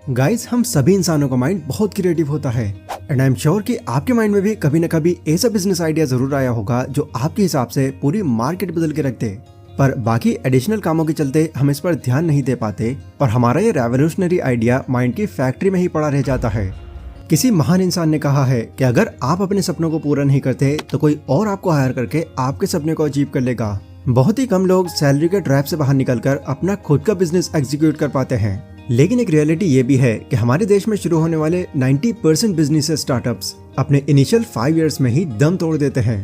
Guys, हम सभी इंसानों का माइंड बहुत क्रिएटिव होता है एंड आई एम श्योर कि आपके माइंड में भी कभी न कभी ऐसा बिजनेस आइडिया जरूर आया होगा जो आपके हिसाब से पूरी मार्केट बदल के रख दे। पर बाकी एडिशनल कामों के चलते हम इस पर ध्यान नहीं दे पाते और हमारा ये रेवोल्यूशनरी आइडिया माइंड की फैक्ट्री में ही पड़ा रह जाता है। किसी महान इंसान ने कहा है कि अगर आप अपने सपनों को पूरा नहीं करते तो कोई और आपको हायर करके आपके सपने को अचीव कर लेगा। बहुत ही कम लोग सैलरी के ट्रैप से बाहर निकलकर अपना खुद का बिजनेस एग्जीक्यूट कर पाते हैं, लेकिन एक रियलिटी ये भी है कि हमारे देश में शुरू होने वाले 90% बिजनेस स्टार्टअप्स अपने इनिशियल 5 इयर्स में ही दम तोड़ देते हैं।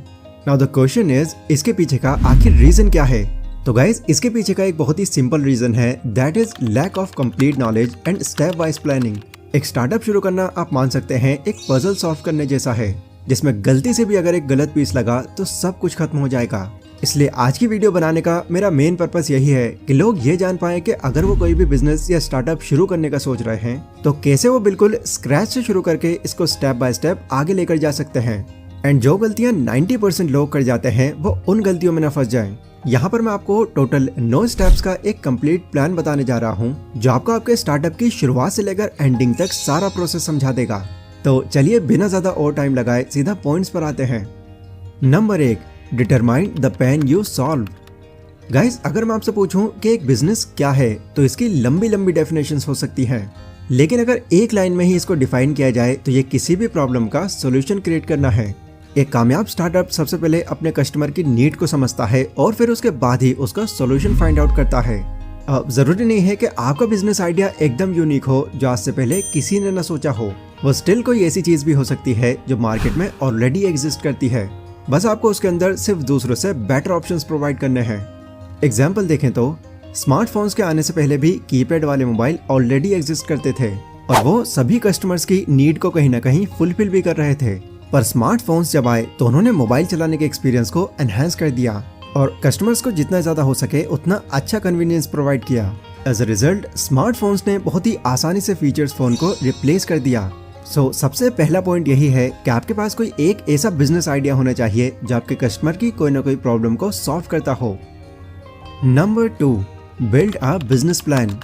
नाउ द क्वेश्चन इज, इसके पीछे का आखिर रीजन क्या है? तो गाइज, इसके पीछे का एक बहुत ही सिंपल रीजन है, that is lack of complete knowledge and step wise planning. एक स्टार्टअप शुरू करना आप मान सकते हैं एक पजल सॉल्व करने जैसा है, जिसमें गलती से भी अगर एक गलत पीस लगा तो सब कुछ खत्म हो जाएगा। इसलिए आज की वीडियो बनाने का मेरा मेन पर्पस यही है कि लोग ये जान पाए कि अगर वो कोई भी बिजनेस या स्टार्टअप शुरू करने का सोच रहे हैं तो कैसे वो बिल्कुल स्क्रैच से शुरू करके इसको स्टेप बाय स्टेप आगे लेकर जा सकते हैं एंड जो गलतियां 90% लोग कर जाते हैं वो उन गलतियों में न फंस जाएं। यहाँ पर मैं आपको टोटल 9 स्टेप्स का एक कंप्लीट प्लान बताने जा रहा हूँ जो आपको आपके स्टार्टअप की शुरुआत से लेकर एंडिंग तक सारा प्रोसेस समझा देगा। तो चलिए बिना ज्यादा और टाइम लगाए सीधा पॉइंट्स पर आते हैं। Number 1, determine the pain you solve. Guys, अगर मैं आपसे पूछूं कि एक बिजनेस क्या है तो इसकी लंबी लंबी डेफिनेशंस हो सकती हैं, लेकिन अगर एक लाइन में ही इसको डिफाइन किया जाए तो ये किसी भी प्रॉब्लम का सॉल्यूशन क्रिएट करना है। एक कामयाब स्टार्टअप सबसे पहले अपने कस्टमर की नीड को समझता है और फिर उसके बाद ही उसका सॉल्यूशन फाइंड आउट करता है। अब जरूरी नहीं है कि आपका बिजनेस आइडिया एकदम यूनिक हो जो आज से पहले किसी ने न सोचा हो, वो स्टिल कोई ऐसी चीज भी हो सकती है जो मार्केट में ऑलरेडी एग्जिस्ट करती है, बस आपको उसके अंदर सिर्फ दूसरों से बेटर ऑप्शंस प्रोवाइड करने हैं। एग्जाम्पल देखें तो स्मार्टफोन्स के आने से पहले भी कीपैड वाले मोबाइल ऑलरेडी एग्जिस्ट करते थे और वो सभी कस्टमर्स की नीड को कहीं ना कहीं फुलफिल भी कर रहे थे। पर स्मार्टफोन्स जब आए तो उन्होंने मोबाइल चलाने के एक्सपीरियंस को एनहांस कर दिया और कस्टमर्स को जितना ज्यादा हो सके उतना अच्छा कन्वीनियंस प्रोवाइड किया। एज अ रिजल्ट स्मार्टफोन्स ने बहुत ही आसानी से फीचर्स फोन को रिप्लेस कर दिया। सबसे पहला पॉइंट यही है कि आपके पास कोई एक ऐसा बिजनेस आइडिया होना चाहिए जो आपके कस्टमर की कोई ना कोई प्रॉब्लम को सॉल्व करता हो। Number 2, build a business plan.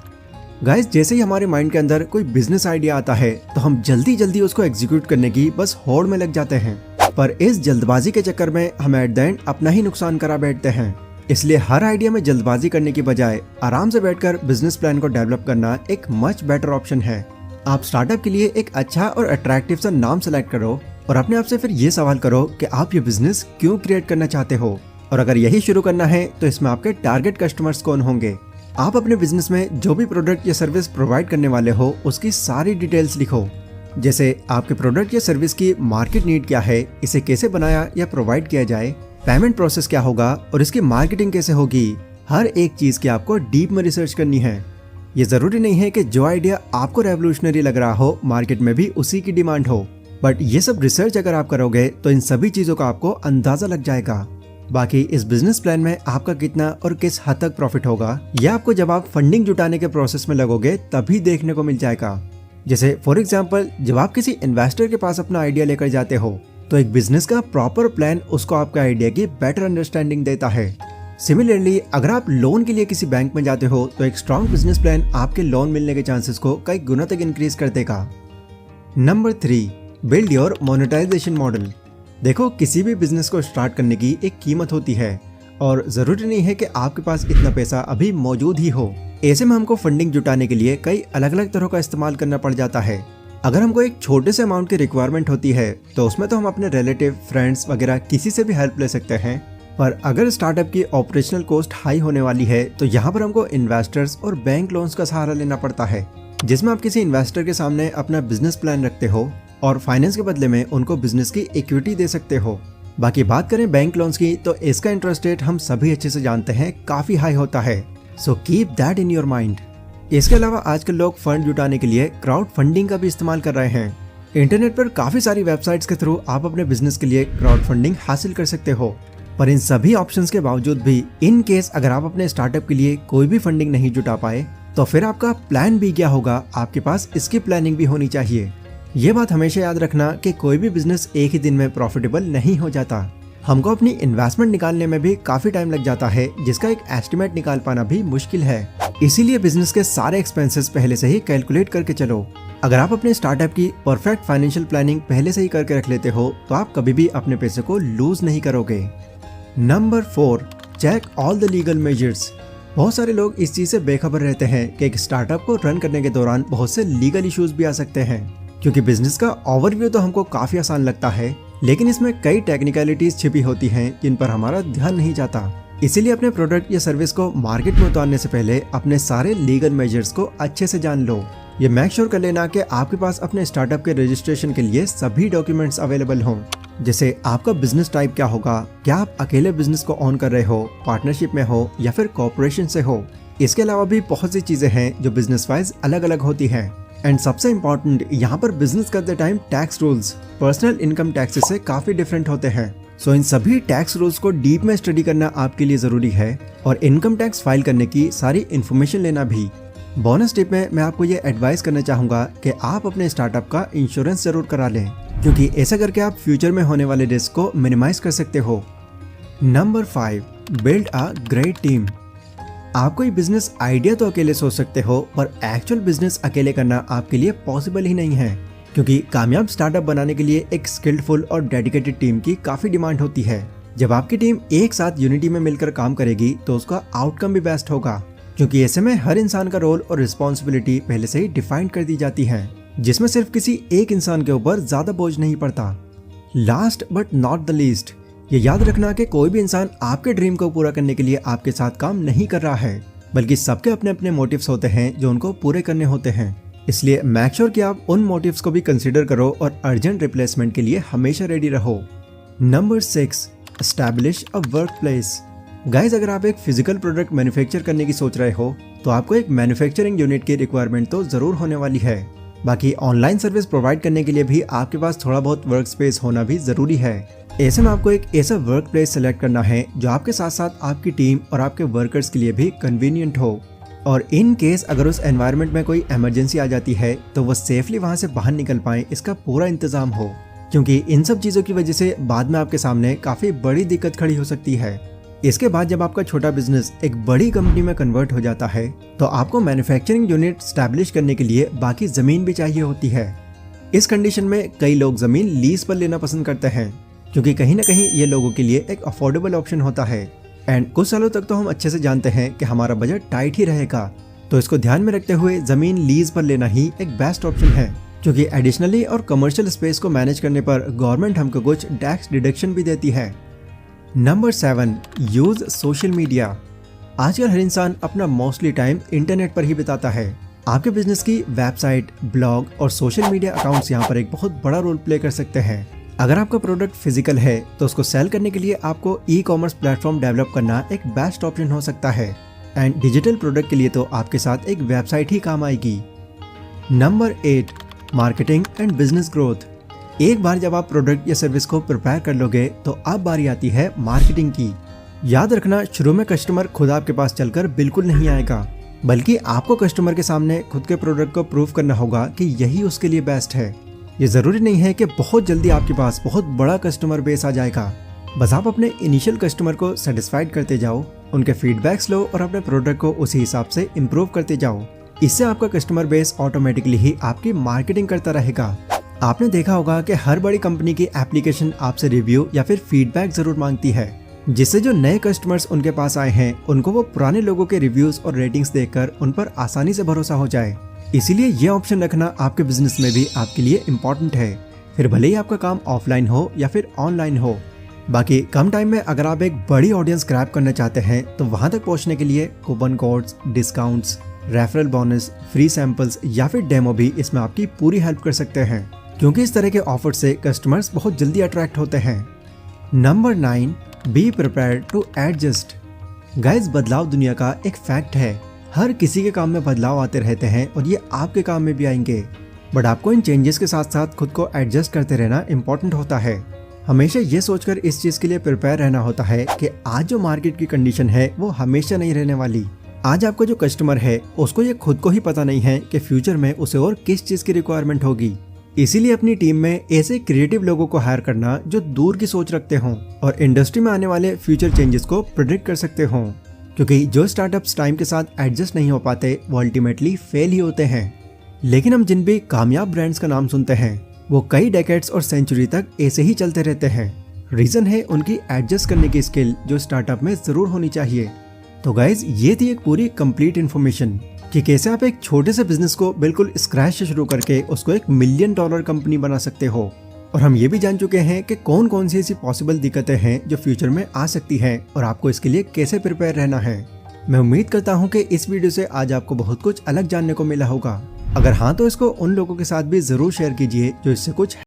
Guys, जैसे ही हमारे माइंड के अंदर कोई बिजनेस आइडिया आता है तो हम जल्दी जल्दी उसको एग्जीक्यूट करने की बस होड़ में लग जाते हैं, पर इस जल्दबाजी के चक्कर में हम एट द एंड अपना ही नुकसान करा बैठते हैं। इसलिए हर आइडिया में जल्दबाजी करने की बजाय आराम से बैठकर बिजनेस प्लान को डेवलप करना एक मच बेटर ऑप्शन है। आप स्टार्टअप के लिए एक अच्छा और अट्रैक्टिव सा नाम सेलेक्ट करो और अपने आप से फिर ये सवाल करो कि आप ये बिजनेस क्यों क्रिएट करना चाहते हो, और अगर यही शुरू करना है तो इसमें आपके टारगेट कस्टमर्स कौन होंगे। आप अपने बिजनेस में जो भी प्रोडक्ट या सर्विस प्रोवाइड करने वाले हो उसकी सारी डिटेल्स लिखो, जैसे आपके प्रोडक्ट या सर्विस की मार्केट नीड क्या है, इसे कैसे बनाया या प्रोवाइड किया जाए, पेमेंट प्रोसेस क्या होगा और इसकी मार्केटिंग कैसे होगी। हर एक चीज की आपको डीप में रिसर्च करनी है। ये जरूरी नहीं है कि जो आइडिया आपको रेवोल्यूशनरी लग रहा हो मार्केट में भी उसी की डिमांड हो, बट ये सब रिसर्च अगर आप करोगे तो इन सभी चीजों का आपको अंदाजा लग जाएगा। बाकी इस बिजनेस प्लान में आपका कितना और किस हद तक प्रॉफिट होगा यह आपको जब आप फंडिंग जुटाने के प्रोसेस में लगोगे तभी देखने को मिल जाएगा। जैसे फॉर एग्जाम्पल, जब आप किसी इन्वेस्टर के पास अपना आइडिया लेकर जाते हो तो एक बिजनेस का प्रॉपर प्लान उसको आपके आइडिया की बेटर अंडरस्टैंडिंग देता है। सिमिलरली, अगर आप लोन के लिए किसी बैंक में जाते हो तो एक स्ट्रॉन्ग बिजनेस प्लान आपके लोन मिलने के चांसेस को कई गुना तक इंक्रीज कर देगा। Number 3, build your monetisation model. देखो, किसी भी बिजनेस को स्टार्ट करने की एक कीमत होती है और जरूरी नहीं है कि आपके पास इतना पैसा अभी मौजूद ही हो। ऐसे में हमको फंडिंग जुटाने के लिए कई अलग अलग तरह का इस्तेमाल करना पड़ जाता है। अगर हमको एक छोटे से अमाउंट की रिक्वायरमेंट होती है तो उसमें तो हम अपने रिलेटिव, फ्रेंड्स वगैरह किसी से भी हेल्प ले सकते हैं, पर अगर स्टार्टअप की ऑपरेशनल कॉस्ट हाई होने वाली है तो यहाँ पर हमको इन्वेस्टर्स और बैंक लोन्स का सहारा लेना पड़ता है, जिसमें आप किसी इन्वेस्टर के सामने अपना बिजनेस प्लान रखते हो और फाइनेंस के बदले में उनको बिजनेस की इक्विटी दे सकते हो। बाकी बात करें बैंक लोन्स की तो इसका इंटरेस्ट रेट हम सभी अच्छे से जानते हैं, काफी हाई होता है। So keep that in your mind. इसके अलावा आजकल लोग फंड जुटाने के लिए क्राउड फंडिंग का भी इस्तेमाल कर रहे हैं। इंटरनेट पर काफी सारी वेबसाइट्स के थ्रू आप अपने बिजनेस के लिए क्राउड फंडिंग हासिल कर सकते हो, पर इन सभी ऑप्शंस के बावजूद भी इन केस अगर आप अपने स्टार्टअप के लिए कोई भी फंडिंग नहीं जुटा पाए तो फिर आपका प्लान भी क्या होगा, आपके पास इसकी प्लानिंग भी होनी चाहिए। ये बात हमेशा याद रखना कि कोई भी बिजनेस एक ही दिन में प्रॉफिटेबल नहीं हो जाता। हमको अपनी इन्वेस्टमेंट निकालने में भी काफी टाइम लग जाता है, जिसका एक एस्टिमेट निकाल पाना भी मुश्किल है। इसीलिए बिजनेस के सारे एक्सपेंसेस पहले से ही कैलकुलेट करके चलो। अगर आप अपने स्टार्टअप की परफेक्ट फाइनेंशियल प्लानिंग पहले से ही करके रख लेते हो तो आप कभी भी अपने पैसे को लूज नहीं करोगे। Number 4, check all the legal measures. बहुत सारे लोग इस चीज से बेखबर रहते हैं कि एक स्टार्टअप को रन करने के दौरान बहुत से लीगल इश्यूज भी आ सकते हैं। क्योंकि बिजनेस का ओवरव्यू तो हमको काफी आसान लगता है, लेकिन इसमें कई टेक्निकलिटीज छिपी होती हैं जिन पर हमारा ध्यान नहीं जाता। इसीलिए अपने प्रोडक्ट या सर्विस को मार्केट में उतारने से पहले अपने सारे लीगल मेजर्स को अच्छे से जान लो। ये मेक श्योर कर लेना कि आपके पास अपने स्टार्टअप के रजिस्ट्रेशन के लिए सभी डॉक्यूमेंट्स अवेलेबल हों। जैसे आपका बिजनेस टाइप क्या होगा, क्या आप अकेले बिजनेस को ऑन कर रहे हो, पार्टनरशिप में हो या फिर कॉर्पोरेशन से हो। इसके अलावा भी बहुत सी चीजें हैं जो बिजनेस वाइज अलग अलग होती हैं। एंड सबसे इम्पोर्टेंट, यहाँ पर बिजनेस करते time tax rules personal income taxes से काफी डिफरेंट होते हैं। सो इन सभी टैक्स रूल्स को डीप में स्टडी करना आपके लिए जरूरी है और इनकम टैक्स फाइल करने की सारी इन्फॉर्मेशन लेना भी। बोनस टिप में मैं आपको ये एडवाइस करना चाहूंगा कि आप अपने स्टार्टअप का इंश्योरेंस जरूर करा लें, क्योंकि ऐसा करके आप फ्यूचर में होने वाले रिस्क को मिनिमाइज कर सकते हो। Number 5, build a great team. आप कोई बिजनेस आइडिया तो अकेले सोच सकते हो, पर एक्चुअल बिजनेस अकेले करना आपके लिए पॉसिबल ही नहीं है, क्योंकि कामयाब स्टार्टअप बनाने के लिए एक स्किल्डफुल और डेडिकेटेड टीम की काफी डिमांड होती है। जब आपकी टीम एक साथ यूनिटी में मिलकर काम करेगी तो उसका आउटकम भी बेस्ट होगा, क्योंकि ऐसे में हर इंसान का रोल और रिस्पॉन्सिबिलिटी पहले से ही डिफाइन कर दी जाती है, जिसमें सिर्फ किसी एक इंसान के ऊपर ज्यादा बोझ नहीं पड़ता। Last but not the least, ये याद रखना कि कोई भी इंसान आपके ड्रीम को पूरा करने के लिए आपके साथ काम नहीं कर रहा है, बल्कि सबके अपने अपने मोटिव्स होते हैं जो उनको पूरे करने होते हैं। इसलिए मेक श्योर कि आप उन मोटिव्स को भी कंसीडर करो और अर्जेंट रिप्लेसमेंट के लिए हमेशा रेडी रहो। Number 6, establish a work place. Guys, अगर आप एक फिजिकल प्रोडक्ट मैन्युफैक्चर करने की सोच रहे हो तो आपको एक मैन्युफैक्चरिंग यूनिट की रिक्वायरमेंट तो जरूर होने वाली है। बाकी ऑनलाइन सर्विस प्रोवाइड करने के लिए भी आपके पास थोड़ा बहुत वर्क स्पेस होना भी जरूरी है। ऐसे में आपको एक ऐसा वर्क प्लेस सेलेक्ट करना है जो आपके साथ साथ आपकी टीम और आपके वर्कर्स के लिए भी कन्वीनियंट हो, और इन केस अगर उस एनवायरनमेंट में कोई इमरजेंसी आ जाती है तो वो सेफली वहां से बाहर निकल पाए, इसका पूरा इंतजाम हो। क्योंकि इन सब चीजों की वजह से बाद में आपके सामने काफी बड़ी दिक्कत खड़ी हो सकती है। इसके बाद जब आपका छोटा बिजनेस एक बड़ी कंपनी में कन्वर्ट हो जाता है तो आपको मैन्युफैक्चरिंग यूनिट स्टैब्लिश करने के लिए बाकी जमीन भी चाहिए होती है। इस कंडीशन में कई लोग जमीन लीज पर लेना पसंद करते हैं, क्योंकि कहीं ना कहीं ये लोगों के लिए एक अफोर्डेबल ऑप्शन होता है। एंड कुछ सालों तक तो हम अच्छे से जानते हैं कि हमारा बजट टाइट ही रहेगा, तो इसको ध्यान में रखते हुए जमीन लीज पर लेना ही एक बेस्ट ऑप्शन है, क्योंकि एडिशनली और कमर्शियल स्पेस को मैनेज करने पर गवर्नमेंट हमको कुछ टैक्स डिडक्शन भी देती है। Number 7, use social media. आजकल हर इंसान अपना मोस्टली टाइम इंटरनेट पर ही बिताता है। आपके बिजनेस की वेबसाइट, ब्लॉग और सोशल मीडिया अकाउंट्स यहाँ पर एक बहुत बड़ा रोल प्ले कर सकते हैं। अगर आपका प्रोडक्ट फिजिकल है तो उसको सेल करने के लिए आपको ई-कॉमर्स प्लेटफॉर्म डेवलप करना एक बेस्ट ऑप्शन हो सकता है, एंड डिजिटल प्रोडक्ट के लिए तो आपके साथ एक वेबसाइट ही काम आएगी। Number 8, marketing and business growth. एक बार जब आप प्रोडक्ट या सर्विस को प्रिपेयर कर लोगे तो अब बारी आती है मार्केटिंग की। याद रखना, शुरू में कस्टमर खुद आपके पास चलकर बिल्कुल नहीं आएगा, बल्कि आपको कस्टमर के सामने खुद के प्रोडक्ट को प्रूव करना होगा कि यही उसके लिए बेस्ट है। ये जरूरी नहीं है कि बहुत जल्दी आपके पास बहुत बड़ा कस्टमर बेस आ जाएगा। बस आप अपने इनिशियल कस्टमर को सेटिस्फाइड करते जाओ, उनके फीडबैक्स लो और अपने प्रोडक्ट को उसी हिसाब से इम्प्रूव करते जाओ। इससे आपका कस्टमर बेस ऑटोमेटिकली ही आपकी मार्केटिंग करता रहेगा। आपने देखा होगा कि हर बड़ी कंपनी की एप्लीकेशन आपसे रिव्यू या फिर फीडबैक जरूर मांगती है, जिससे जो नए कस्टमर्स उनके पास आए हैं उनको वो पुराने लोगों के रिव्यूज और रेटिंग्स देखकर उन पर आसानी से भरोसा हो जाए। इसीलिए ये ऑप्शन रखना आपके बिजनेस में भी आपके लिए इम्पोर्टेंट है, फिर भले ही आपका काम ऑफलाइन हो या फिर ऑनलाइन हो। बाकी कम टाइम में अगर आप एक बड़ी ऑडियंस ग्रैब करना चाहते हैं तो वहां तक पहुंचने के लिए coupon codes, discounts, referral bonus, free samples या फिर डेमो भी इसमें आपकी पूरी हेल्प कर सकते हैं, क्योंकि इस तरह के ऑफर से कस्टमर्स बहुत जल्दी अट्रैक्ट होते हैं। Number 9, be prepared to adjust. Guys, बदलाव दुनिया का एक फैक्ट है। हर किसी के काम में बदलाव आते रहते हैं और ये आपके काम में भी आएंगे, बट आपको इन चेंजेस के साथ साथ खुद को एडजस्ट करते रहना इम्पोर्टेंट होता है। हमेशा ये सोचकर इस चीज के लिए प्रिपेयर रहना होता है कि आज जो मार्केट की कंडीशन है वो हमेशा नहीं रहने वाली। आज आपका जो कस्टमर है उसको ये खुद को ही पता नहीं है कि फ्यूचर में उसे और किस चीज की रिक्वायरमेंट होगी। इसीलिए अपनी टीम में ऐसे क्रिएटिव लोगों को हायर करना जो दूर की सोच रखते हों और इंडस्ट्री में आने वाले फ्यूचर चेंजेस को प्रेडिक्ट कर सकते हों, क्योंकि जो स्टार्टअप्स टाइम के साथ एडजस्ट नहीं हो पाते वो अल्टीमेटली फेल ही होते हैं। लेकिन हम जिन भी कामयाब ब्रांड्स का नाम सुनते हैं वो कई डेकेड्स और सेंचुरी तक ऐसे ही चलते रहते हैं। रीजन है उनकी एडजस्ट करने की स्किल जो स्टार्टअप में जरूर होनी चाहिए। तो गाइज, ये थी एक पूरी कंप्लीट इन्फॉर्मेशन कि कैसे आप एक छोटे से बिजनेस को बिल्कुल स्क्रैच से शुरू करके उसको एक $1 मिलियन कंपनी बना सकते हो। और हम ये भी जान चुके हैं कि कौन कौन सी ऐसी पॉसिबल दिक्कतें हैं जो फ्यूचर में आ सकती हैं और आपको इसके लिए कैसे प्रिपेयर रहना है। मैं उम्मीद करता हूँ कि इस वीडियो से आज आपको बहुत कुछ अलग जानने को मिला होगा। अगर हाँ तो इसको उन लोगों के साथ भी जरूर शेयर कीजिए जो इससे कुछ